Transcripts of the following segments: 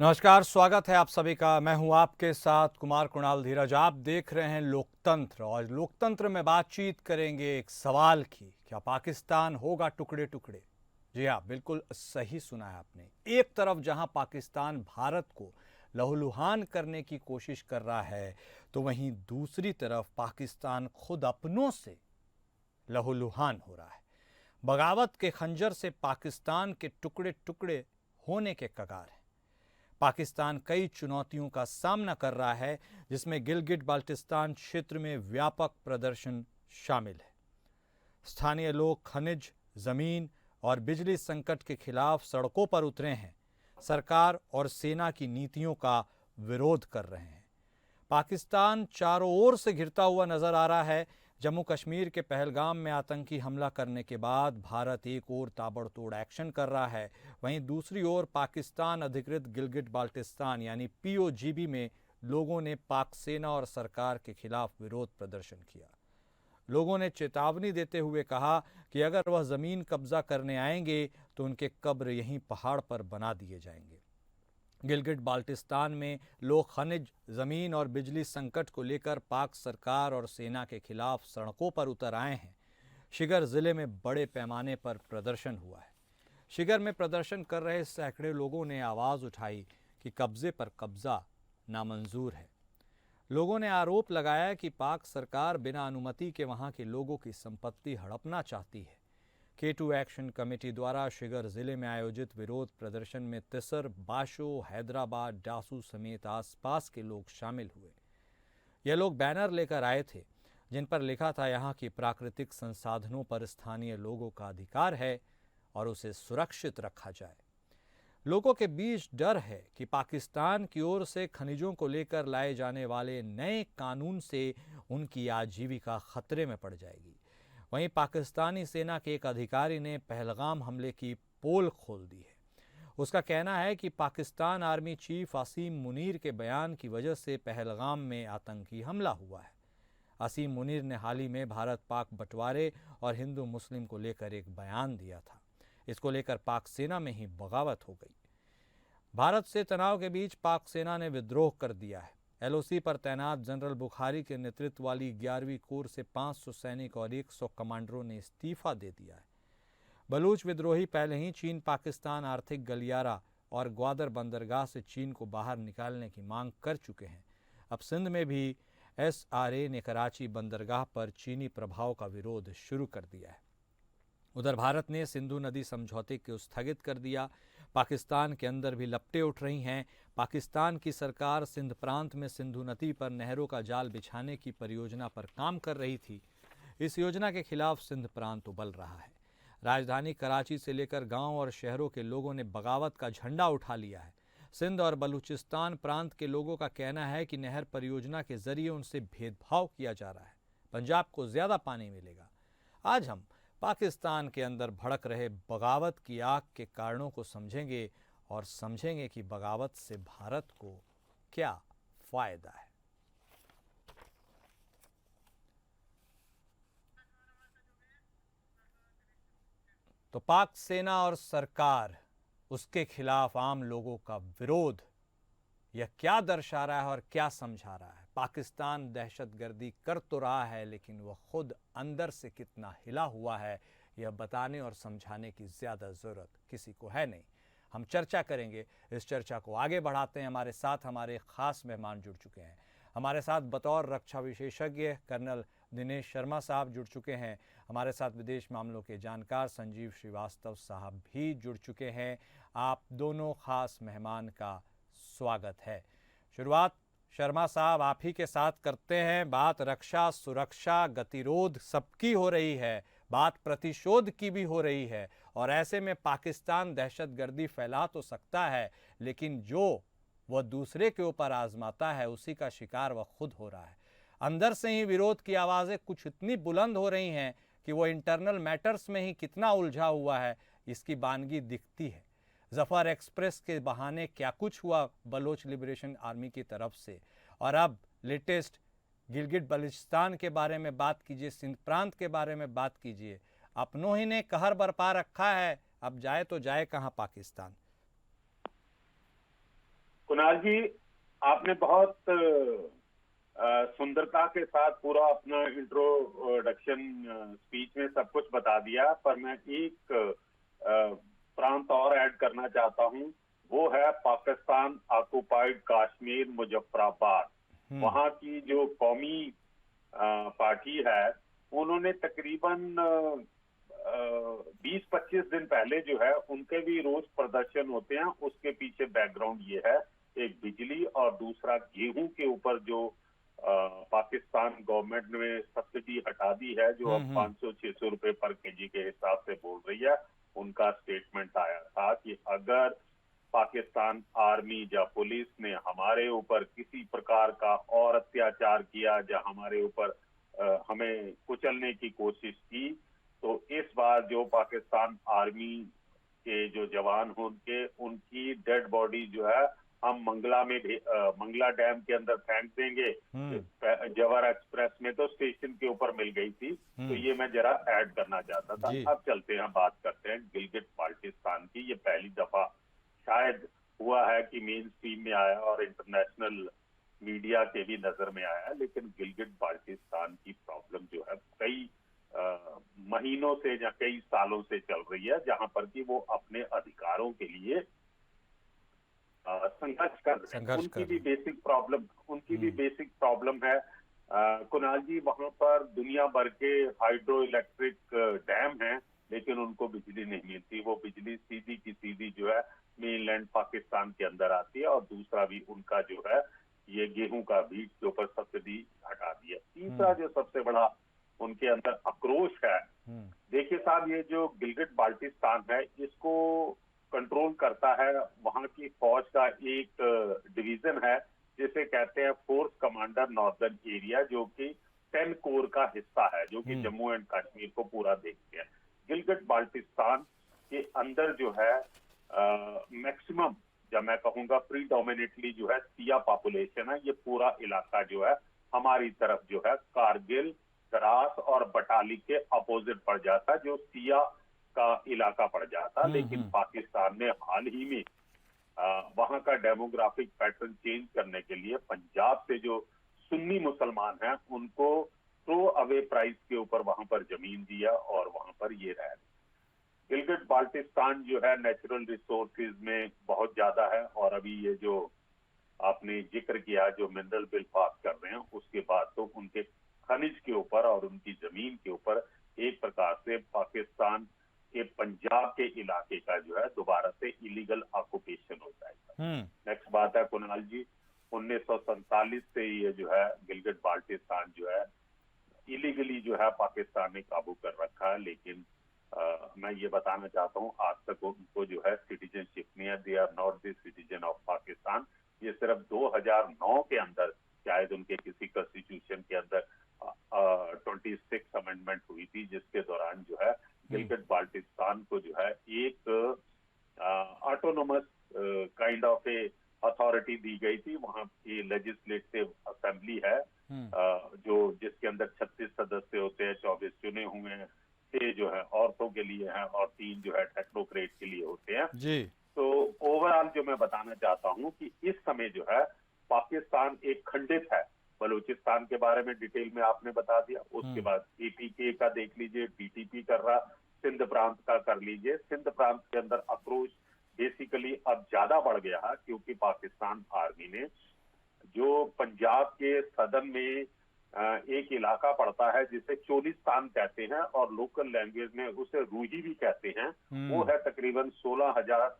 नमस्कार, स्वागत है आप सभी का। मैं हूं आपके साथ कुमार कुणाल धीरज। आप देख रहे हैं लोकतंत्र और लोकतंत्र में बातचीत करेंगे एक सवाल की, क्या पाकिस्तान होगा टुकड़े टुकड़े? जी हाँ, बिल्कुल सही सुना है आपने। एक तरफ जहां पाकिस्तान भारत को लहूलुहान करने की कोशिश कर रहा है, तो वहीं दूसरी तरफ पाकिस्तान खुद अपनों से लहूलुहान हो रहा है। बगावत के खंजर से पाकिस्तान के टुकड़े टुकड़े होने के कगार हैं। पाकिस्तान कई चुनौतियों का सामना कर रहा है, जिसमें गिलगिट बाल्टिस्तान क्षेत्र में व्यापक प्रदर्शन शामिल है। स्थानीय लोग खनिज, जमीन और बिजली संकट के खिलाफ सड़कों पर उतरे हैं। सरकार और सेना की नीतियों का विरोध कर रहे हैं। पाकिस्तान चारों ओर से घिरता हुआ नजर आ रहा है। जम्मू कश्मीर के पहलगाम में आतंकी हमला करने के बाद भारत एक ओर ताबड़तोड़ एक्शन कर रहा है, वहीं दूसरी ओर पाकिस्तान अधिकृत गिलगिट बाल्टिस्तान यानी पीओजीबी में लोगों ने पाक सेना और सरकार के खिलाफ विरोध प्रदर्शन किया। लोगों ने चेतावनी देते हुए कहा कि अगर वह जमीन कब्जा करने आएंगे तो उनके कब्र यहीं पहाड़ पर बना दिए जाएंगे। गिलगिट बाल्टिस्तान में लोग खनिज, जमीन और बिजली संकट को लेकर पाक सरकार और सेना के खिलाफ सड़कों पर उतर आए हैं। शिगर जिले में बड़े पैमाने पर प्रदर्शन हुआ है। शिगर में प्रदर्शन कर रहे सैकड़े लोगों ने आवाज उठाई कि कब्जे पर कब्जा नामंजूर है। लोगों ने आरोप लगाया कि पाक सरकार बिना अनुमति के वहां के लोगों की संपत्ति हड़पना चाहती है। K2 एक्शन कमेटी द्वारा शिगर जिले में आयोजित विरोध प्रदर्शन में तिसर, बाशो, हैदराबाद, डासू समेत आसपास के लोग शामिल हुए। ये लोग बैनर लेकर आए थे जिन पर लिखा था, यहाँ की प्राकृतिक संसाधनों पर स्थानीय लोगों का अधिकार है और उसे सुरक्षित रखा जाए। लोगों के बीच डर है कि पाकिस्तान की ओर से खनिजों को लेकर लाए जाने वाले नए कानून से उनकी आजीविका खतरे में पड़ जाएगी। वहीं पाकिस्तानी सेना के एक अधिकारी ने पहलगाम हमले की पोल खोल दी है। उसका कहना है कि पाकिस्तान आर्मी चीफ असीम मुनीर के बयान की वजह से पहलगाम में आतंकी हमला हुआ है। असीम मुनीर ने हाल ही में भारत पाक बंटवारे और हिंदू मुस्लिम को लेकर एक बयान दिया था। इसको लेकर पाक सेना में ही बगावत हो गई। भारत से तनाव के बीच पाक सेना ने विद्रोह कर दिया है। एलओसी पर तैनात जनरल बुखारी के नेतृत्व वाली 11वीं कोर से 500 सैनिक और 100 कमांडरों ने इस्तीफा दे दिया है। बलूच विद्रोही पहले ही चीन पाकिस्तान आर्थिक गलियारा और ग्वादर बंदरगाह से चीन को बाहर निकालने की मांग कर चुके हैं। अब सिंध में भी एसआरए ने कराची बंदरगाह पर चीनी प्रभाव का विरोध शुरू कर दिया है। उधर भारत ने सिंधु नदी समझौते को स्थगित कर दिया। पाकिस्तान के अंदर भी लपटें उठ रही हैं। पाकिस्तान की सरकार सिंध प्रांत में सिंधु नदी पर नहरों का जाल बिछाने की परियोजना पर काम कर रही थी। इस योजना के खिलाफ सिंध प्रांत उबल रहा है। राजधानी कराची से लेकर गांव और शहरों के लोगों ने बगावत का झंडा उठा लिया है। सिंध और बलूचिस्तान प्रांत के लोगों का कहना है कि नहर परियोजना के जरिए उनसे भेदभाव किया जा रहा है। पंजाब को ज्यादा पानी मिलेगा। आज हम पाकिस्तान के अंदर भड़क रहे बगावत की आग के कारणों को समझेंगे और समझेंगे कि बगावत से भारत को क्या फायदा है। तो पाक सेना और सरकार, उसके खिलाफ आम लोगों का विरोध, यह क्या दर्शा रहा है और क्या समझा रहा है? पाकिस्तान दहशतगर्दी कर तो रहा है, लेकिन वह खुद अंदर से कितना हिला हुआ है, यह बताने और समझाने की ज़्यादा ज़रूरत किसी को है नहीं। हम चर्चा करेंगे। इस चर्चा को आगे बढ़ाते हैं। हमारे साथ हमारे खास मेहमान जुड़ चुके हैं। हमारे साथ बतौर रक्षा विशेषज्ञ कर्नल दिनेश शर्मा साहब जुड़ चुके हैं। हमारे साथ विदेश मामलों के जानकार संजीव श्रीवास्तव साहब भी जुड़ चुके हैं। आप दोनों खास मेहमान का स्वागत है। शुरुआत शर्मा साहब आप ही के साथ करते हैं। बात रक्षा, सुरक्षा, गतिरोध सबकी हो रही है, बात प्रतिशोध की भी हो रही है, और ऐसे में पाकिस्तान दहशतगर्दी फैला तो सकता है, लेकिन जो वह दूसरे के ऊपर आजमाता है उसी का शिकार वह खुद हो रहा है। अंदर से ही विरोध की आवाज़ें कुछ इतनी बुलंद हो रही हैं कि वो इंटरनल मैटर्स में ही कितना उलझा हुआ है, इसकी बानगी दिखती है। जफर एक्सप्रेस के बहाने क्या कुछ हुआ बलोच लिबरेशन आर्मी की तरफ से, और अब लेटेस्ट गिलगिट बल्टिस्तान के बारे में बात कीजिए, सिंध प्रांत के बारे में बात कीजिए। अपनों ही ने कहर बरपा रखा है, अब जाए तो जाए कहाँ पाकिस्तान। कुणाल जी, आपने बहुत सुंदरता के साथ पूरा अपना इंट्रोडक्शन स्पीच में सब कुछ बता दिया, पर मैं एक प्रांत और ऐड करना चाहता हूं। वो है पाकिस्तान ऑक्युपाइड कश्मीर, मुजफ्फराबाद। वहां की जो कौमी पार्टी है, उन्होंने तकरीबन 20-25 दिन पहले जो है उनके भी रोज प्रदर्शन होते हैं। उसके पीछे बैकग्राउंड ये है, एक बिजली और दूसरा गेहूं के ऊपर जो पाकिस्तान गवर्नमेंट ने सब्सिडी हटा दी है, जो अब 500-600 रुपए पर केजी के हिसाब से बोल रही है। उनका स्टेटमेंट आया था कि अगर पाकिस्तान आर्मी या पुलिस ने हमारे ऊपर किसी प्रकार का और अत्याचार किया या हमारे ऊपर हमें कुचलने की कोशिश की, तो इस बार जो पाकिस्तान आर्मी के जो जवान होंगे उनकी डेड बॉडी जो है हम मंगला डैम के अंदर फेंक देंगे। जवाहर एक्सप्रेस में तो स्टेशन के ऊपर मिल गई थी, तो ये मैं जरा ऐड करना चाहता था। अब चलते हैं, बात करते हैं गिलगित बाल्टिस्तान की। ये पहली दफा शायद हुआ है कि मेन स्ट्रीम में आया और इंटरनेशनल मीडिया के भी नजर में आया, लेकिन गिलगित बाल्टिस्तान की प्रॉब्लम जो है कई महीनों से या कई सालों से चल रही है, जहां पर कि वो अपने अधिकारों के लिए संघर्ष कर रहे हैं। उनकी भी बेसिक प्रॉब्लम है कुणाल जी। वहां पर दुनिया भर के हाइड्रो इलेक्ट्रिक डैम हैं, लेकिन उनको बिजली नहीं मिलती। वो बिजली सीधी की सीधी जो है मेनलैंड पाकिस्तान के अंदर आती है। और दूसरा भी उनका जो है ये गेहूं का बीज के ऊपर सब्सिडी हटा दी है। तीसरा जो सबसे बड़ा उनके अंदर आक्रोश है, देखिए साहब, ये जो गिलगित बाल्टिस्तान है इसको कंट्रोल करता है वहां की फौज का एक डिवीजन है, जिसे कहते हैं फोर्स कमांडर नॉर्दर्न एरिया, जो कि 10 कोर का हिस्सा है, जो कि जम्मू एंड कश्मीर को पूरा देखते हैं। गिलगित बाल्टिस्तान के अंदर जो है मैक्सिमम, जब मैं कहूंगा प्रीडोमिनेटली जो है सिया पॉपुलेशन है। ये पूरा इलाका जो है हमारी तरफ जो है कारगिल, द्रास और बटाली के अपोजिट पड़ जाता, जो सिया का इलाका पड़ जाता। लेकिन पाकिस्तान ने हाल ही में वहां का डेमोग्राफिक पैटर्न चेंज करने के लिए पंजाब से जो सुन्नी मुसलमान हैं उनको थ्रो अवे प्राइस के ऊपर वहां पर जमीन दिया और वहां पर ये रह रहे। गिलगित बाल्टिस्तान जो है नेचुरल रिसोर्सेज में बहुत ज्यादा है, और अभी ये जो आपने जिक्र किया जो मिनरल बिल पास कर रहे हैं, उसके बाद तो उनके खनिज के ऊपर और उनकी जमीन के ऊपर एक प्रकार से पाकिस्तान के पंजाब के इलाके का जो है दोबारा से इलीगल ऑक्युपेशन हो जाएगा। नेक्स्ट बात है कुणाल जी, 1947 से ये जो है गिलगित बाल्टिस्तान जो है इलीगली जो है पाकिस्तान ने काबू कर रखा है। लेकिन मैं ये बताना चाहता हूँ, आज तक उनको जो है सिटीजनशिप नहीं है। They are not the citizen of Pakistan. ये सिर्फ 2009 के अंदर शायद उनके किसी कॉन्स्टिट्यूशन के अंदर 26 अमेंडमेंट हुई थी, जिसके दौरान जो है गिलगित बाल्टिस्तान को जो है एक autonomous kind of a authority दी गई थी। वहां की लेजिस्लेटिव असेंबली है जो जिसके अंदर 36 सदस्य होते हैं, 24 चुने हुए हैं, 6 जो है औरतों के लिए हैं और 3 जो है टेक्नोक्रेट के लिए होते हैं जी। तो ओवरऑल जो मैं बताना चाहता हूं कि इस समय जो है पाकिस्तान एक खंडित है। बलूचिस्तान के बारे में डिटेल में आपने बता दिया, उसके बाद एपीके का देख लीजिए, टीटीपी कर रहा, सिंध प्रांत का कर लीजिए। सिंध प्रांत के अंदर आक्रोश बेसिकली अब ज्यादा बढ़ गया है, क्योंकि पाकिस्तान आर्मी ने जो पंजाब के सदन में एक इलाका पड़ता है जिसे चोलिस्तान कहते हैं और लोकल लैंग्वेज में उसे रूही भी कहते हैं, वो है तकरीबन 16,000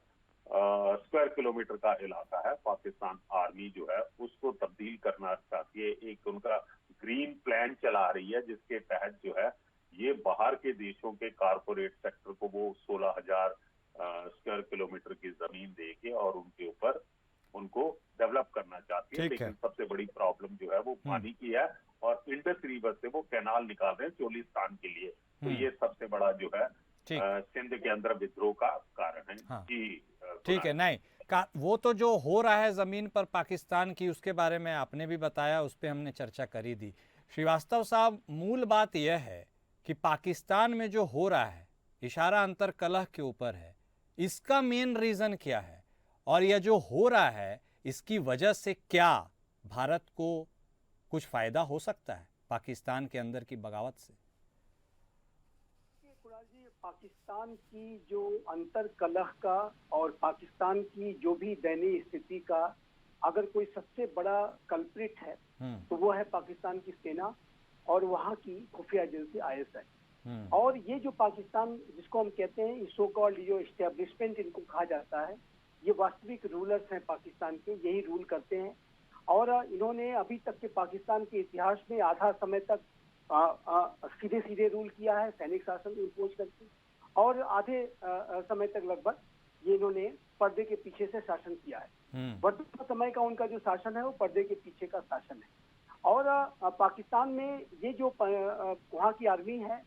स्क्वायर किलोमीटर का इलाका है। पाकिस्तान आर्मी जो है उसको तब्दील करना चाहती है। एक उनका ग्रीन प्लान चला रही है, जिसके तहत जो है ये बाहर के देशों के कारपोरेट सेक्टर को वो 16,000 स्क्वायर किलोमीटर की जमीन देके और उनके ऊपर उनको डेवलप करना चाहती है। लेकिन सबसे बड़ी प्रॉब्लम जो है वो पानी की है, और इंडस रिवर से वो कैनाल निकाल रहे हैं चोलिस्तान के लिए। तो ये सबसे बड़ा जो है सिंध के अंदर विद्रोह का कारण है। हाँ। जी ठीक है। नहीं वो तो जो हो रहा है जमीन पर पाकिस्तान की, उसके बारे में आपने भी बताया, उस पर हमने चर्चा करी दी। श्रीवास्तव साहब, मूल बात यह है कि पाकिस्तान में जो हो रहा है इशारा अंतर कलह के ऊपर है, इसका मेन रीजन क्या है? और यह जो हो रहा है इसकी वजह से क्या भारत को कुछ फायदा हो सकता है पाकिस्तान के अंदर की बगावत से? कुणाल जी, पाकिस्तान की जो अंतर कलह का और पाकिस्तान की जो भी दयनीय स्थिति का अगर कोई सबसे बड़ा कल्प्रिट है तो वो है पाकिस्तान की सेना और वहाँ की खुफिया एजेंसी ISI। और ये जो पाकिस्तान जिसको हम कहते हैं सो कॉल्ड जो एस्टेब्लिशमेंट इनको कहा जाता है, ये वास्तविक रूलर्स हैं पाकिस्तान के, यही रूल करते हैं। और इन्होंने अभी तक के पाकिस्तान के इतिहास में आधा समय तक सीधे सीधे रूल किया है, सैनिक शासन इम्पोज करके, और आधे समय तक लगभग ये इन्होंने पर्दे के पीछे से शासन किया है। वर्तमान समय का उनका जो शासन है वो पर्दे के पीछे का शासन है। और पाकिस्तान में ये जो वहाँ की आर्मी है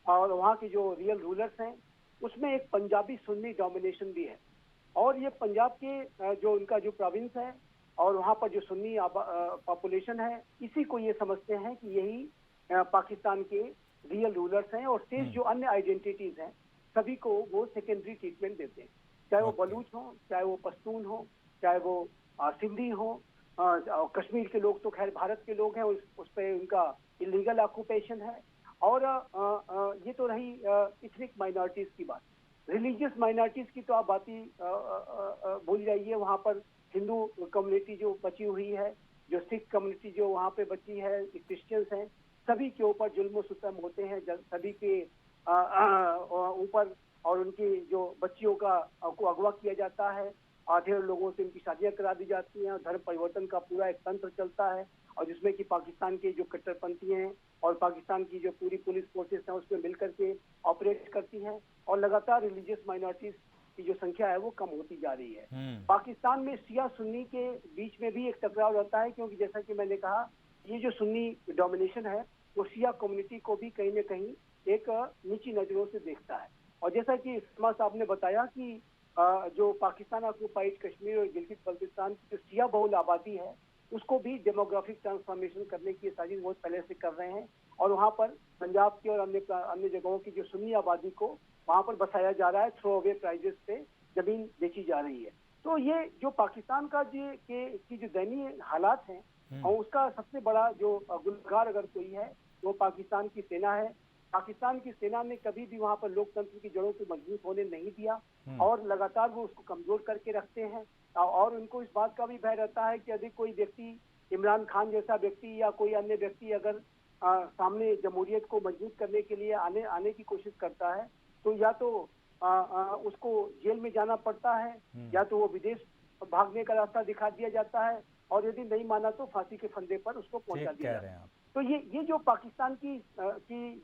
और वहाँ के जो रियल रूलर्स हैं उसमें एक पंजाबी सुन्नी डोमिनेशन भी है। और ये पंजाब के जो उनका जो प्रोविंस है और वहाँ पर जो सुन्नी पॉपुलेशन है, इसी को ये समझते हैं कि यही पाकिस्तान के रियल रूलर्स हैं। और शेष जो अन्य आइडेंटिटीज हैं सभी को वो सेकेंडरी ट्रीटमेंट देते हैं, चाहे वो बलूच हो, चाहे वो पश्तून हो, चाहे वो सिंधी हो। कश्मीर के लोग तो खैर भारत के लोग हैं, उस पर उनका इलीगल ऑक्यूपेशन है। और ये तो रही इथनिक माइनॉरिटीज की बात। रिलीजियस माइनॉरिटीज की तो आप बात ही भूल जाइए। वहाँ पर हिंदू कम्युनिटी जो बची हुई है, जो सिख कम्युनिटी जो वहाँ पे बची है, क्रिश्चियंस हैं, सभी के ऊपर जुल्म सितम होते हैं, सभी के ऊपर, और उनकी जो बच्चियों को अगवा किया जाता है, आधे लोगों से उनकी शादियां करा दी जाती हैं। धर्म परिवर्तन का पूरा एक तंत्र चलता है और जिसमें कि पाकिस्तान के जो कट्टरपंथी हैं और पाकिस्तान की जो पूरी पुलिस फोर्सेस हैं उसमें मिलकर के ऑपरेट करती हैं। और लगातार रिलीजियस माइनॉरिटीज की जो संख्या है वो कम होती जा रही है। पाकिस्तान में शिया सुन्नी के बीच में भी एक टकराव रहता है, क्योंकि जैसा कि मैंने कहा, ये जो सुन्नी डोमिनेशन है वो शिया कम्युनिटी को भी कहीं न कहीं एक नीची नजरों से देखता है। और जैसा कि सलमा साहब ने बताया कि जो पाकिस्तान ऑक्युपाइड कश्मीर और गिलगित बल्तिस्तान की जो शिया बहुल आबादी है उसको भी डेमोग्राफिक ट्रांसफॉर्मेशन करने की साजिश बहुत पहले से कर रहे हैं। और वहाँ पर पंजाब की और अन्य जगहों की जो सुन्नी आबादी को वहाँ पर बसाया जा रहा है, थ्रो अवे प्राइजेस पे जमीन बेची जा रही है। तो ये जो पाकिस्तान का की जो दयनीय हालात हैं और उसका सबसे बड़ा जो गुनहगार अगर कोई है वो पाकिस्तान की सेना है। पाकिस्तान की सेना ने कभी भी वहाँ पर लोकतंत्र की जड़ों को मजबूत होने नहीं दिया और लगातार वो उसको कमजोर करके रखते हैं। और उनको इस बात का भी भय रहता है कि यदि कोई व्यक्ति, इमरान खान जैसा व्यक्ति या कोई अन्य व्यक्ति अगर सामने जमहूरियत को मजबूत करने के लिए आने की कोशिश करता है तो या तो उसको जेल में जाना पड़ता है या तो वो विदेश भागने का रास्ता दिखा दिया जाता है, और यदि नहीं माना तो फांसी के फंदे पर उसको पहुंचा दिया जाता है। तो ये जो पाकिस्तान की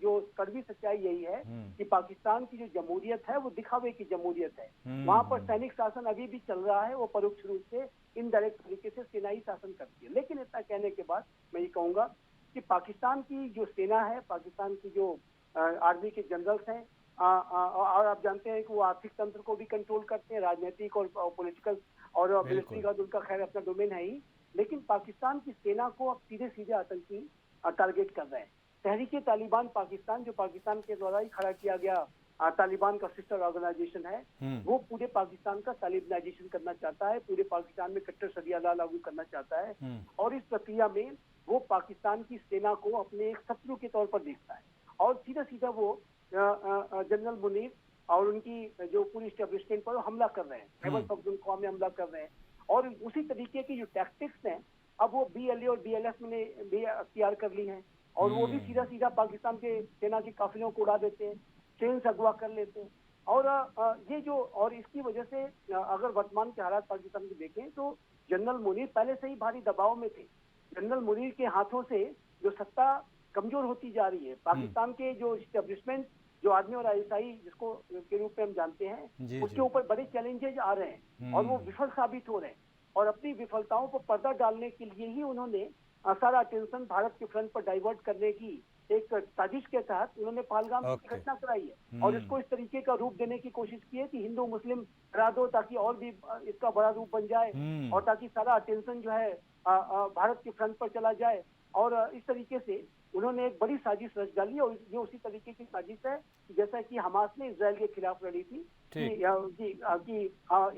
जो कड़वी सच्चाई यही है कि पाकिस्तान की जो जमहूरियत है वो दिखावे की जमहूरियत है। वहाँ पर सैनिक शासन अभी भी चल रहा है, वो परोक्ष रूप से इनडायरेक्ट तरीके से सेनाई शासन करती है। लेकिन इतना कहने के बाद मैं ये कहूंगा कि पाकिस्तान की जो सेना है, पाकिस्तान की जो आर्मी के जनरल्स हैं, और आप जानते हैं कि वो आर्थिक तंत्र को भी कंट्रोल करते हैं, राजनीतिक और पॉलिटिकल और मिलिट्री का उनका खैर अपना डोमेन है ही। लेकिन पाकिस्तान की सेना को अब सीधे सीधे आतंकी टारगेट कर रहे हैं। तहरीके तालिबान पाकिस्तान, जो पाकिस्तान के द्वारा ही खड़ा किया गया तालिबान का सिस्टर ऑर्गेनाइजेशन है, वो पूरे पाकिस्तान का तालिबानाइजेशन करना चाहता है, पूरे पाकिस्तान में कट्टर शरिया लॉ लागू करना चाहता है। और इस प्रक्रिया में वो पाकिस्तान की सेना को अपने एक शत्रु के तौर पर देखता है और सीधा सीधा वो जनरल मुनीर और उनकी जो पूरी एस्टेब्लिशमेंट पर हमला कर रहे हैं, खैबर पख्तूनख्वा में हमला कर रहे हैं। और उसी तरीके की जो टैक्टिक्स हैं अब वो BLA और BLF ने भी अख्तियार कर ली हैं और वो भी सीधा सीधा पाकिस्तान के सेना के काफिलों को उड़ा देते हैं, ट्रेन से अगवा कर लेते हैं। और ये जो और इसकी वजह से अगर वर्तमान के हालात पाकिस्तान के देखें तो जनरल मुनीर पहले से ही भारी दबाव में थे। जनरल मुनीर के हाथों से जो सत्ता कमजोर होती जा रही है, पाकिस्तान के जो एस्टेब्लिशमेंट, जो आर्मी और ISI जिसको के रूप में हम जानते हैं, उसके ऊपर बड़े चैलेंजेस आ रहे हैं और वो विफल साबित हो रहे हैं। और अपनी विफलताओं पर पर्दा डालने के लिए ही उन्होंने सारा अटेंशन भारत के फ्रंट पर डाइवर्ट करने की एक साजिश के तहत उन्होंने पहलगाम की घटना कराई है और इसको इस तरीके का रूप देने की कोशिश की है कि हिंदू मुस्लिम हरा दो ताकि और भी इसका बड़ा रूप बन जाए और ताकि सारा अटेंशन जो है भारत के फ्रंट पर चला जाए। और इस तरीके से उन्होंने एक बड़ी साजिश रच डाली और ये उसी तरीके की साजिश है जैसा कि हमास ने इजराइल के खिलाफ लड़ी थी कि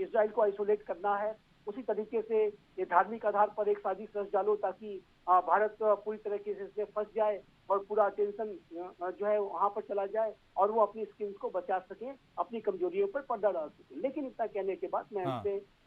इसराइल को आइसोलेट करना है उसी तरीके से ये धार्मिक आधार पर एक साजिश रच डालो ताकि भारत पूरी तरीके से इसमें फंस जाए और पूरा अटेंशन जो है वहां पर चला जाए और वो अपनी स्किल्स को बचा सके, अपनी कमजोरियों पर पर्दा डाल सके। लेकिन इतना कहने के बाद मैं हाँ।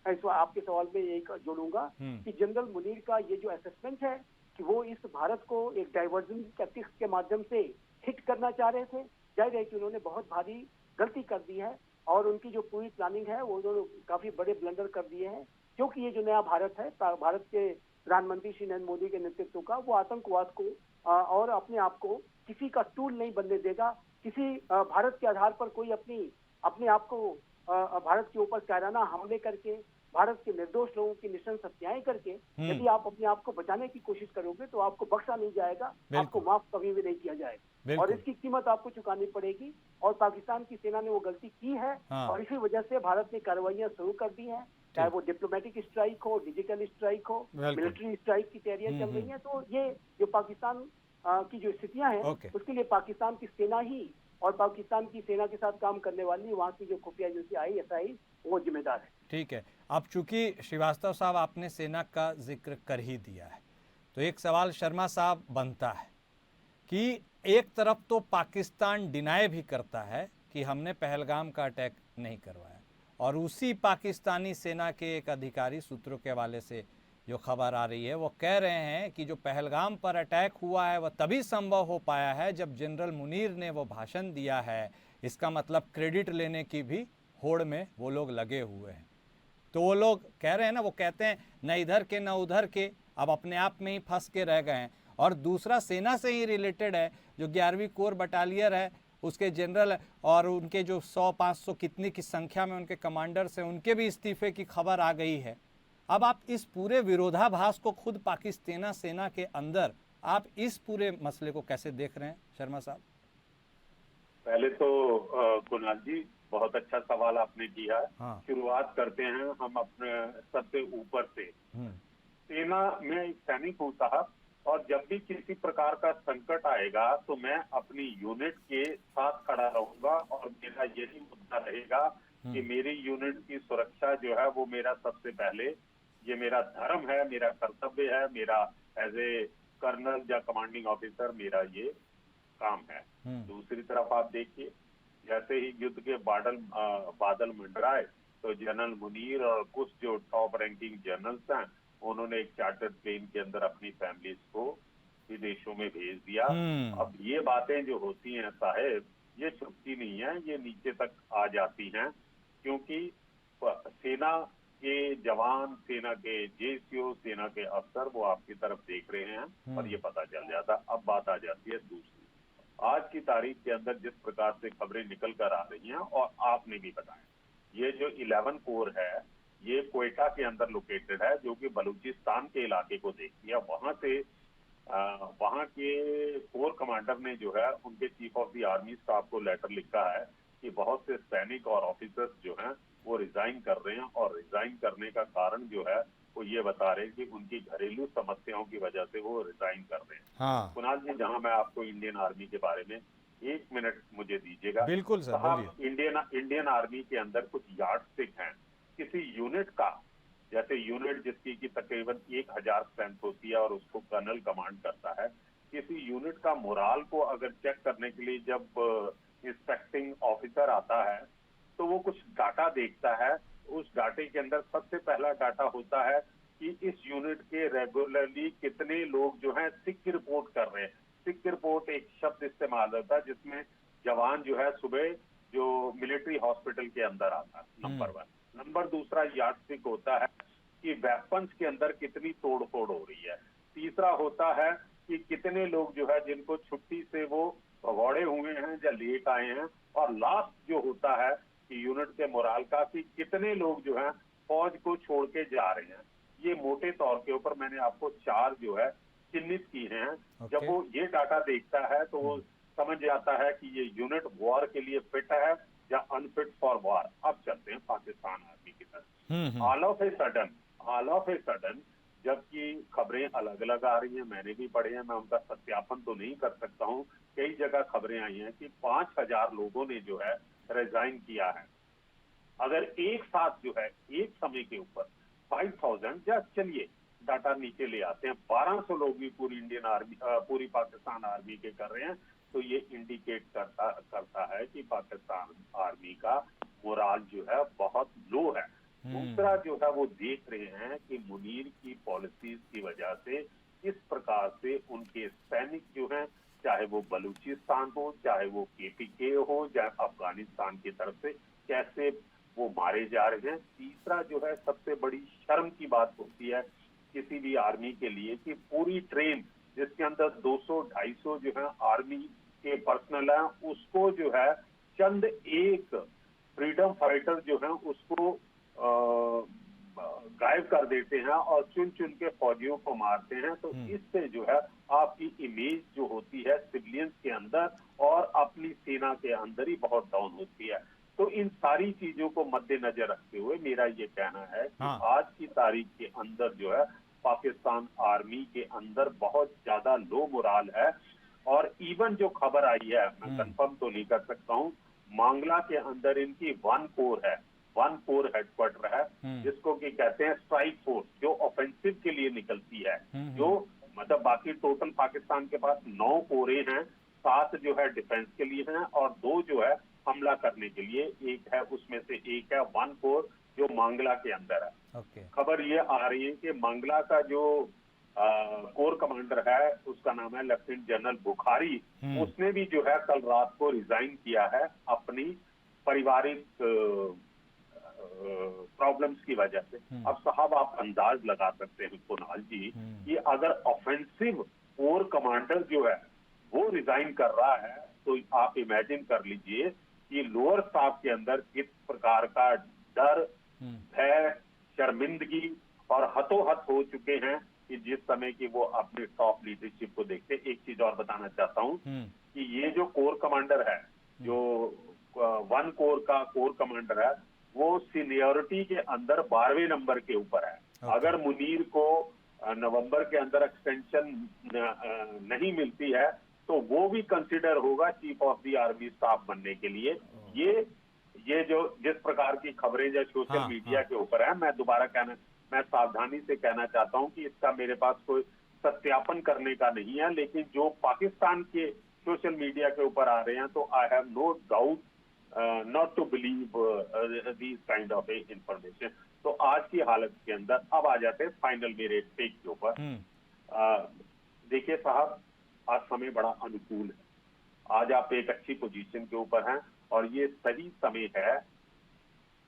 इसमें आपके सवाल में यही जोड़ूंगा कि जनरल मुनीर का ये जो असेसमेंट है कि वो इस भारत को एक डाइवर्जन टैक्टिक्स के माध्यम से हिट करना चाह रहे थे, जाहिर है कि उन्होंने बहुत भारी गलती कर दी है और उनकी जो पूरी प्लानिंग है वो उन्होंने काफी बड़े ब्लंडर कर दिए हैं, क्योंकि ये जो नया भारत है, भारत के प्रधानमंत्री श्री नरेंद्र मोदी के नेतृत्व का, वो आतंकवाद को और अपने आप को किसी का टूल नहीं बनने देगा। किसी भारत के आधार पर कोई अपने आप को भारत के ऊपर कायराना हमले करके, भारत के निर्दोष लोगों की नृशंस हत्याएं करके यदि आप अपने आप को बचाने की कोशिश करोगे तो आपको बख्शा नहीं जाएगा, आपको माफ कभी भी नहीं किया जाएगा और इसकी कीमत आपको चुकानी पड़ेगी। और पाकिस्तान की सेना ने वो गलती की है और इसी वजह से भारत ने कार्रवाइयां शुरू कर दी हैं, चाहे वो डिप्लोमेटिक स्ट्राइक हो, डिजिटल स्ट्राइक हो, मिलिट्री स्ट्राइक की तैयारियां चल रही हैं। तो ये जो पाकिस्तान की जो स्थितियां हैं उसके लिए पाकिस्तान की सेना ही और पाकिस्तान की सेना के साथ काम करने वाली वहाँ की जो खुफिया एजेंसी ISI वो जिम्मेदार है। ठीक है, अब चूंकि श्रीवास्तव साहब आपने सेना का जिक्र कर ही दिया है तो एक सवाल शर्मा साहब बनता है कि एक तरफ तो पाकिस्तान डिनाई भी करता है कि हमने पहलगाम का अटैक नहीं करवाया और उसी पाकिस्तानी सेना के एक अधिकारी सूत्रों के हवाले से जो खबर आ रही है वो कह रहे हैं कि जो पहलगाम पर अटैक हुआ है वह तभी संभव हो पाया है जब जनरल मुनीर ने वो भाषण दिया है। इसका मतलब क्रेडिट लेने की भी होड़ में वो लोग लगे हुए हैं। तो वो लोग कह रहे हैं ना, वो कहते हैं न इधर के न उधर के, अब अपने आप में ही फंस के रह गए हैं। और दूसरा सेना से ही रिलेटेड है, जो 11वीं कोर बटालियर है उसके जनरल और उनके जो 100-500 कितनी की संख्या में उनके कमांडर्स हैं उनके भी इस्तीफे की खबर आ गई है। अब आप इस पूरे विरोधाभास को खुद पाकिस्तान सेना के अंदर आप इस पूरे मसले को कैसे देख रहे हैं शर्मा साहब? पहले तो कुणाल जी बहुत अच्छा सवाल आपने किया है। हाँ। शुरुआत करते हैं हम अपने सबसे ऊपर से। सेना में एक सैनिक हूँ साहब, और जब भी किसी प्रकार का संकट आएगा तो मैं अपनी यूनिट के साथ खड़ा रहूंगा और मेरा यही मुद्दा रहेगा कि मेरी यूनिट की सुरक्षा जो है वो मेरा सबसे पहले, ये मेरा धर्म है, मेरा कर्तव्य है, मेरा एज ए कर्नल या कमांडिंग ऑफिसर मेरा ये काम है। दूसरी तरफ आप देखिए, जैसे ही युद्ध के बादल मंडराए तो जनरल मुनीर और कुछ जो टॉप रैंकिंग जनरल्स हैं उन्होंने एक चार्टर्ड प्लेन के अंदर अपनी फैमिलीज को विदेशों में भेज दिया। अब ये बातें जो होती हैं साहेब, ये छुपती नहीं है, ये नीचे तक आ जाती हैं, क्योंकि सेना के जवान, सेना के JCO, सेना के अफसर वो आपकी तरफ देख रहे हैं और ये पता चल जाता। अब बात आ जाती है दूसरी, आज की तारीख के अंदर जिस प्रकार से खबरें निकल कर आ रही हैं और आपने भी बताया, ये जो 11 कोर है ये क्वेटा के अंदर लोकेटेड है, जो कि बलूचिस्तान के इलाके को देखती है। वहां से वहां के कोर कमांडर ने जो है उनके chief of the army staff को लेटर लिखा है कि बहुत से सैनिक और ऑफिसर्स जो हैं वो रिजाइन कर रहे हैं, और रिजाइन करने का कारण जो है वो ये बता रहे हैं कि उनकी घरेलू समस्याओं की वजह से वो रिजाइन कर रहे हैं। हाँ। कुणाल जी, जहां मैं आपको इंडियन आर्मी के बारे में 1 मिनट मुझे दीजिएगा। बिल्कुल सर, बोलिए। इंडियन आर्मी के अंदर कुछ यार्डस्टिक हैं। किसी यूनिट का, जैसे यूनिट जिसकी की तकरीबन 1000 स्ट्रेंथ होती है और उसको कर्नल कमांड करता है, किसी यूनिट का मोराल को अगर चेक करने के लिए जब इंस्पेक्टिंग ऑफिसर आता है तो वो कुछ डाटा देखता है। उस डाटे के अंदर सबसे पहला डाटा होता है कि इस यूनिट के रेगुलरली कितने लोग जो हैं सिक रिपोर्ट कर रहे हैं। सिक रिपोर्ट एक शब्द इस्तेमाल होता है जिसमें जवान जो है सुबह जो मिलिट्री हॉस्पिटल के अंदर आता है, नंबर 1। नंबर दूसरा यार्डस्टिक होता है कि वेपन्स के अंदर कितनी तोड़फोड़ हो रही है। तीसरा होता है कि कितने लोग जो है जिनको छुट्टी से वो भगौड़े हुए हैं या लेट आए हैं। और लास्ट जो होता है कि यूनिट के मोराल का, कि कितने लोग जो है फौज को छोड़ के जा रहे हैं। ये मोटे तौर के ऊपर मैंने आपको 4 जो है चिन्हित की हैं। जब वो ये डाटा देखता है तो वो समझ जाता है कि ये यूनिट वॉर के लिए फिट है या अनफिट फॉर वॉर। अब चलते हैं पाकिस्तान आर्मी की तरफ। ऑल ऑफ ए सडन जबकि खबरें अलग अलग आ रही हैं, मैंने भी पढ़े हैं, मैं उनका सत्यापन तो नहीं कर सकता हूं। कई जगह खबरें आई हैं कि 5000 लोगों ने जो है रिजाइन किया है। अगर एक साथ जो है एक समय के ऊपर 5,000, या चलिए डाटा नीचे ले आते हैं, 1200 लोग भी पूरी इंडियन आर्मी, पूरी पाकिस्तान आर्मी के कर रहे हैं, तो ये इंडिकेट करता है कि पाकिस्तान आर्मी का मोराल जो है बहुत लो है। दूसरा जो है वो देख रहे हैं कि मुनीर की पॉलिसीज की वजह से किस प्रकार से उनके सैनिक जो हैं, चाहे वो बलूचिस्तान हो, चाहे वो केपीके हो, चाहे अफगानिस्तान की तरफ से, कैसे वो मारे जा रहे हैं। तीसरा जो है सबसे बड़ी शर्म की बात होती है किसी भी आर्मी के लिए कि पूरी ट्रेन जिसके अंदर 200-250 जो है आर्मी के पर्सनल है, उसको जो है चंद एक फ्रीडम फाइटर जो है उसको गायब कर देते हैं और चुन चुन के फौजियों को मारते हैं। तो इससे जो है आपकी इमेज जो होती है सिविलियंस के अंदर और अपनी सेना के अंदर ही बहुत डाउन होती है। तो इन सारी चीजों को मद्देनजर रखते हुए मेरा ये कहना है कि आज की तारीख के अंदर जो है पाकिस्तान आर्मी के अंदर बहुत ज्यादा लो मोराल है। और इवन जो खबर आई है, मैं कंफर्म तो नहीं कर सकता हूँ, मांगला के अंदर इनकी 1 कोर है, 1 कोर हेडक्वार्टर है, जिसको कि कहते हैं स्ट्राइक फोर्स, जो ऑफेंसिव के लिए निकलती है, जो मतलब बाकी टोटल पाकिस्तान के पास 9 कोरे हैं, 7 जो है डिफेंस के लिए हैं और 2 जो है हमला करने के लिए। एक है उसमें से एक है 1 कोर जो मांगला के अंदर है। खबर ये आ रही है कि मांगला का जो कोर कमांडर है उसका नाम है लेफ्टिनेंट जनरल बुखारी, उसने भी जो है कल रात को रिजाइन किया है अपनी पारिवारिक प्रॉब्लम्स की वजह से। अब साहब आप अंदाज लगा सकते हैं कुणाल जी कि अगर ऑफेंसिव कोर कमांडर जो है वो रिजाइन कर रहा है, तो आप इमेजिन कर लीजिए कि लोअर स्टाफ के अंदर किस प्रकार का डर, भय, शर्मिंदगी और हतोहत हो चुके हैं कि जिस समय की वो अपने टॉप लीडरशिप को देखते। एक चीज और बताना चाहता हूं कि ये जो कोर कमांडर है, जो 1 कोर का कोर कमांडर है, वो सीनियोरिटी के अंदर 12वें नंबर के ऊपर है। अगर मुनीर को नवंबर के अंदर एक्सटेंशन नहीं मिलती है तो वो भी कंसिडर होगा chief of the army staff बनने के लिए। ये जो जिस प्रकार की खबरें जो सोशल मीडिया के ऊपर है, मैं सावधानी से कहना चाहता हूं कि इसका मेरे पास कोई सत्यापन करने का नहीं है, लेकिन जो पाकिस्तान के सोशल मीडिया के ऊपर आ रहे हैं, तो I have no doubt not to believe these kind of information. तो आज की हालत के अंदर अब आ जाते हैं फाइनल मेरे टेक के ऊपर। देखिए साहब, आज समय बड़ा अनुकूल है, आज आप एक अच्छी पोजीशन के ऊपर हैं और ये सही समय है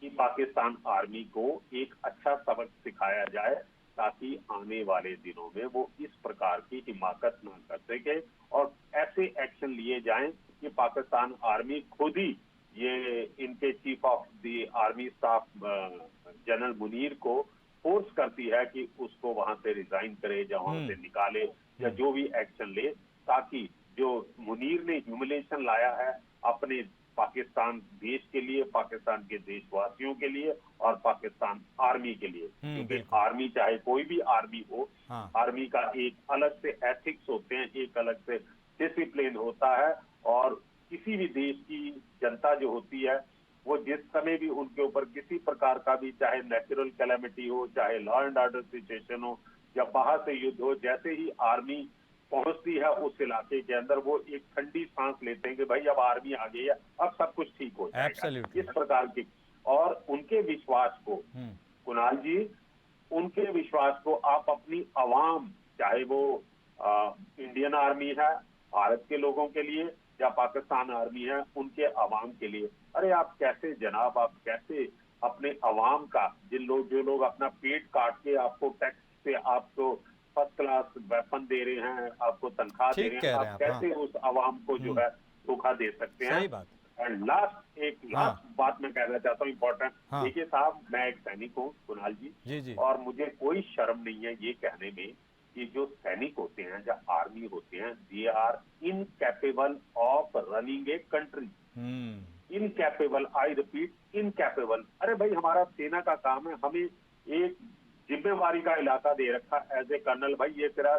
कि पाकिस्तान आर्मी को एक अच्छा सबक सिखाया जाए ताकि आने वाले दिनों में वो इस प्रकार की हिमाकत ना कर सके और ऐसे एक्शन लिए जाएं कि पाकिस्तान आर्मी खुद ही ये इनके chief of the army staff general Munir को फोर्स करती है कि उसको वहां से रिजाइन करे या वहां से निकाले या जो भी एक्शन ले, ताकि जो मुनीर ने ह्यूमिलेशन लाया है अपने पाकिस्तान देश के लिए, पाकिस्तान के देशवासियों के लिए और पाकिस्तान आर्मी के लिए, क्योंकि आर्मी चाहे कोई भी आर्मी हो, आर्मी का एक अलग से एथिक्स होते हैं, एक अलग से डिसिप्लिन होता है और किसी भी देश की जनता जो होती है वो जिस समय भी उनके ऊपर किसी प्रकार का भी, चाहे नेचुरल कैलेमिटी हो, चाहे लॉ एंड ऑर्डर सिचुएशन हो या बाहर से युद्ध हो, जैसे ही आर्मी पहुंचती है उस इलाके के अंदर वो एक ठंडी सांस लेते हैं कि भाई अब आर्मी आ गई है, अब सब कुछ ठीक हो जाएगा। इस प्रकार की और उनके विश्वास को कुणाल जी, उनके विश्वास को आप अपनी आवाम, चाहे वो इंडियन आर्मी है भारत के लोगों के लिए या पाकिस्तान आर्मी है उनके आवाम के लिए, अरे आप कैसे जनाब, आप कैसे अपने आवाम का, जो लोग अपना पेट काट के आपको टैक्स से आपको फर्स्ट क्लास वेपन दे रहे हैं, आपको तनख्वाह दे रहे हैं, आप कैसे उस आवाम को जो है धोखा दे सकते हैं। एंड लास्ट बात मैं कहना चाहता हूँ इम्पोर्टेंट। देखिए साहब, मैं एक सैनिक हूँ कुणाल जी, और मुझे कोई शर्म नहीं है ये कहने में कि जो सैनिक होते हैं, जो आर्मी होते हैं, they are incapable of running a country. Incapable, I repeat, incapable. अरे भाई, हमारा सेना का काम है, हमें एक जिम्मेवारी का इलाका दे रखा एज ए कर्नल, भाई ये तेरा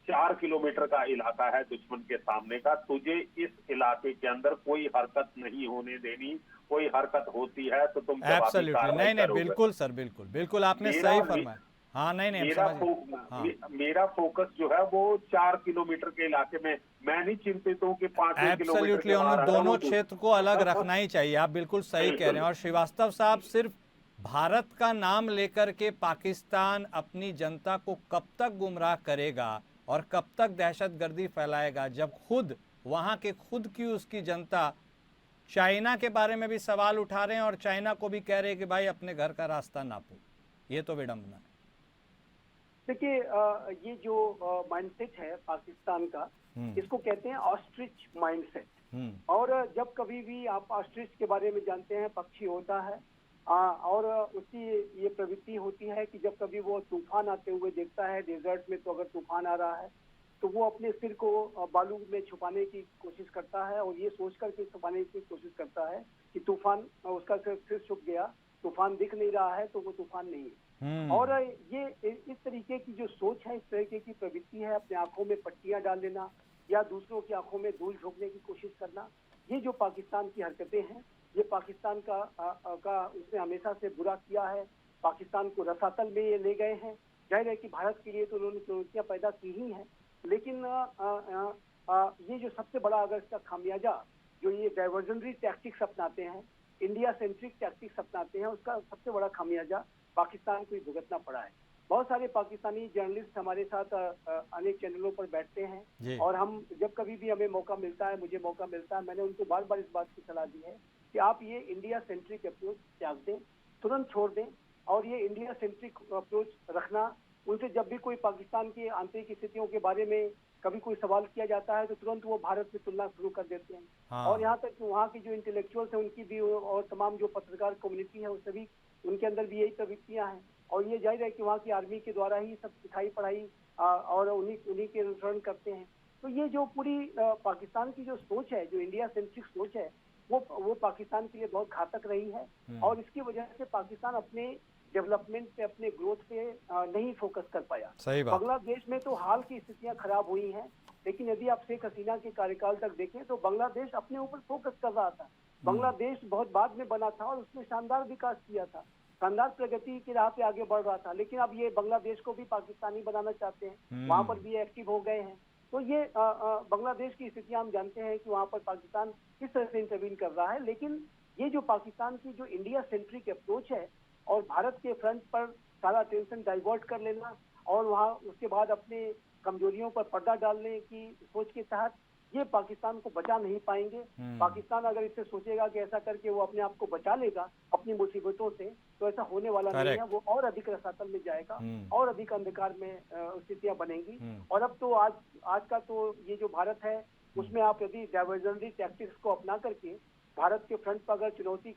4 किलोमीटर का इलाका है दुश्मन के सामने का, तुझे इस इलाके के अंदर कोई हरकत नहीं होने देनी, कोई हरकत होती है तो तुम जवाबी एब्सोल्युटली, कार्रवाई नहीं नहीं, करोगे। बिल्कुल सर, बिल्कुल बिल्कुल, आपने मेरा सही फरमाया। हाँ, नहीं नहीं, हम समझ गए। हाँ, मेरा फोकस जो है वो 4 किलोमीटर के इलाके में, मैं नहीं चिंतित हूँ कि 5 किलोमीटर एब्सोल्युटली, के बाहर उन है दोनों वो क्षेत्र को अलग रखना ही चाहिए, आप बिल्कुल सही कह रहे हैं। और श्रीवास्तव साहब, सिर्फ भारत का नाम लेकर के पाकिस्तान अपनी जनता को कब तक गुमराह करेगा और कब तक दहशतगर्दी फैलाएगा, जब खुद वहाँ के खुद की उसकी जनता चाइना के बारे में भी सवाल उठा रहे हैं और चाइना को भी कह रहे हैं कि भाई अपने घर का रास्ता नापो। ये तो विडंबना है। देखिए, ये जो माइंडसेट है पाकिस्तान का, इसको कहते हैं ऑस्ट्रिच माइंडसेट। और जब कभी भी आप ऑस्ट्रिच के बारे में जानते हैं, पक्षी होता है, और उसकी ये प्रवृत्ति होती है कि जब कभी वो तूफान आते हुए देखता है डेजर्ट में, तो अगर तूफान आ रहा है तो वो अपने सिर को बालू में छुपाने की कोशिश करता है और ये सोच करके छुपाने की कोशिश करता है कि तूफान, उसका सिर छुप गया, तूफान दिख नहीं रहा है तो वो तूफान नहीं है। और ये इस तरीके की जो सोच है, इस तरीके की प्रवृत्ति है, अपने आंखों में पट्टियां डाल लेना या दूसरों की आंखों में धूल झोंकने की कोशिश करना, ये जो पाकिस्तान की हरकतें हैं, ये पाकिस्तान का उसने हमेशा से बुरा किया है। पाकिस्तान को रसातल में ये ले गए हैं। जाहिर है कि भारत के लिए तो उन्होंने चुनौतियां पैदा की ही हैं, लेकिन ये जो सबसे बड़ा अगर इसका खामियाजा, जो ये डाइवर्जनरी टैक्टिक्स अपनाते हैं, इंडिया सेंट्रिक टैक्टिक्स अपनाते हैं, उसका सबसे बड़ा खामियाजा पाकिस्तान को ही भुगतना पड़ा है। बहुत सारे पाकिस्तानी जर्नलिस्ट हमारे साथ अनेक चैनलों पर बैठते हैं और हम जब कभी भी हमें मौका मिलता है, मुझे मौका मिलता है, मैंने उनको बार बार इस बात की सलाह दी है कि आप ये इंडिया सेंट्रिक अप्रोच त्याग दें, तुरंत छोड़ दें, और ये इंडिया सेंट्रिक अप्रोच रखना। उनसे जब भी कोई पाकिस्तान की आंतरिक स्थितियों के बारे में कभी कोई सवाल किया जाता है तो तुरंत वो भारत से तुलना शुरू कर देते हैं। हाँ। और यहाँ तक कि वहाँ की जो इंटेलेक्चुअल्स हैं, उनकी भी, और तमाम जो पत्रकार कम्युनिटी है, उस सभी उनके अंदर भी यही प्रवृत्तियां हैं। और ये जाहिर है कि वहाँ की आर्मी के द्वारा ही सब सिखाई पढ़ाई और उन्हीं के अनुसरण करते हैं। तो ये जो पूरी पाकिस्तान की जो सोच है, जो इंडिया सेंट्रिक सोच है, वो पाकिस्तान के लिए बहुत घातक रही है। और इसकी वजह से पाकिस्तान अपने डेवलपमेंट पे, अपने ग्रोथ पे नहीं फोकस कर पाया। सही बात। बांग्लादेश में तो हाल की स्थितियां खराब हुई हैं, लेकिन यदि आप शेख हसीना के कार्यकाल तक देखें तो बांग्लादेश अपने ऊपर फोकस कर रहा था। बांग्लादेश बहुत बाद में बना था और उसने शानदार विकास किया था, शानदार प्रगति की राह पे आगे बढ़ रहा था। लेकिन अब ये बांग्लादेश को भी पाकिस्तानी बनाना चाहते हैं, वहां पर भी एक्टिव हो गए हैं। तो ये बांग्लादेश की स्थितियां हम जानते हैं कि वहां पर पाकिस्तान किस तरह से इंटरवीन कर रहा है। लेकिन ये जो पाकिस्तान की जो इंडिया सेंट्रिक अप्रोच है और भारत के फ्रंट पर सारा अटेंशन डाइवर्ट कर लेना और वहां उसके बाद अपने कमजोरियों पर पर्दा डालने की सोच के तहत, ये पाकिस्तान को बचा नहीं पाएंगे। पाकिस्तान अगर इससे सोचेगा कि ऐसा करके वो अपने आप को बचा लेगा अपनी मुसीबतों से, तो ऐसा होने वाला नहीं है। वो और अधिक रसातल में जाएगा और अधिक अंधकार में स्थितियां बनेंगी। और अब तो आज का तो ये जो भारत है, उसमें आप यदि डाइवर्जनरी टैक्टिक्स को अपना करके भारत के फ्रंट पर अगर चुनौती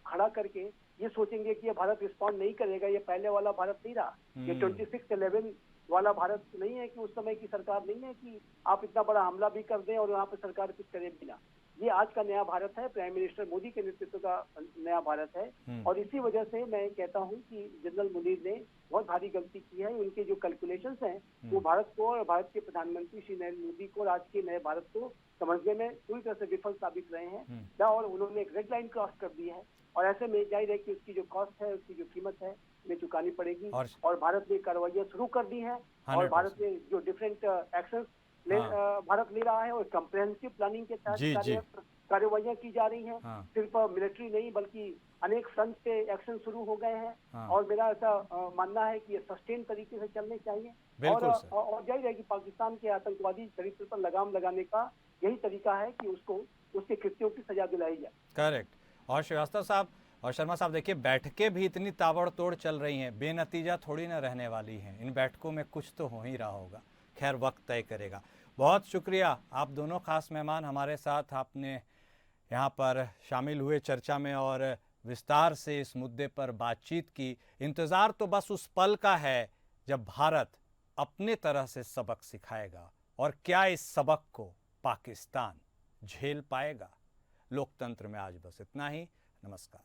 खड़ा करके ये सोचेंगे कि ये भारत रिस्पॉन्ड नहीं करेगा, ये पहले वाला भारत नहीं रहा, ये 26/11 वाला भारत नहीं है कि उस समय की सरकार नहीं है कि आप इतना बड़ा हमला भी कर दें और यहाँ पे सरकार कुछ करे भी ना। ये आज का नया भारत है, प्राइम मिनिस्टर मोदी के नेतृत्व का नया भारत है। और इसी वजह से मैं कहता हूँ कि जनरल मुनीर ने बहुत भारी गलती की है। उनके जो कैलकुलेशंस हैं वो भारत को और भारत के प्रधानमंत्री श्री नरेंद्र मोदी को और आज के नए भारत को समझने में पूरी तरह से विफल साबित रहे हैं। और उन्होंने एक रेड लाइन क्रॉस कर दी है और ऐसे में जाहिर है कि उसकी जो कॉस्ट है, उसकी जो कीमत है, में चुकानी पड़ेगी। और भारत ने कार्रवाइयां शुरू कर दी हैं और भारत ने जो डिफरेंट एक्शंस भारत ले रहा है और कम्प्रेहेंसिव प्लानिंग के तहत कार्रवाइयां की जा रही हैं। सिर्फ मिलिट्री नहीं बल्कि अनेक फ्रंट पे एक्शन शुरू हो गए हैं। और मेरा ऐसा मानना है कि ये सस्टेन तरीके से चलने चाहिए। और जाहिर है कि पाकिस्तान के आतंकवादी चरित्र पर लगाम लगाने का यही तरीका है कि उसको उसके कृत्यों की सजा दिलाई जाए। करेक्ट। और श्रीवास्तव साहब और शर्मा साहब, देखिए बैठकें भी इतनी ताबड़तोड़ चल रही हैं, बेनतीजा थोड़ी ना रहने वाली हैं। इन बैठकों में कुछ तो हो ही रहा होगा। खैर, वक्त तय करेगा। बहुत शुक्रिया, आप दोनों खास मेहमान हमारे साथ, आपने यहाँ पर शामिल हुए चर्चा में और विस्तार से इस मुद्दे पर बातचीत की। इंतज़ार तो बस उस पल का है जब भारत अपने तरह से सबक सिखाएगा और क्या इस सबक को पाकिस्तान झेल पाएगा। लोकतंत्र में आज बस इतना ही। नमस्कार।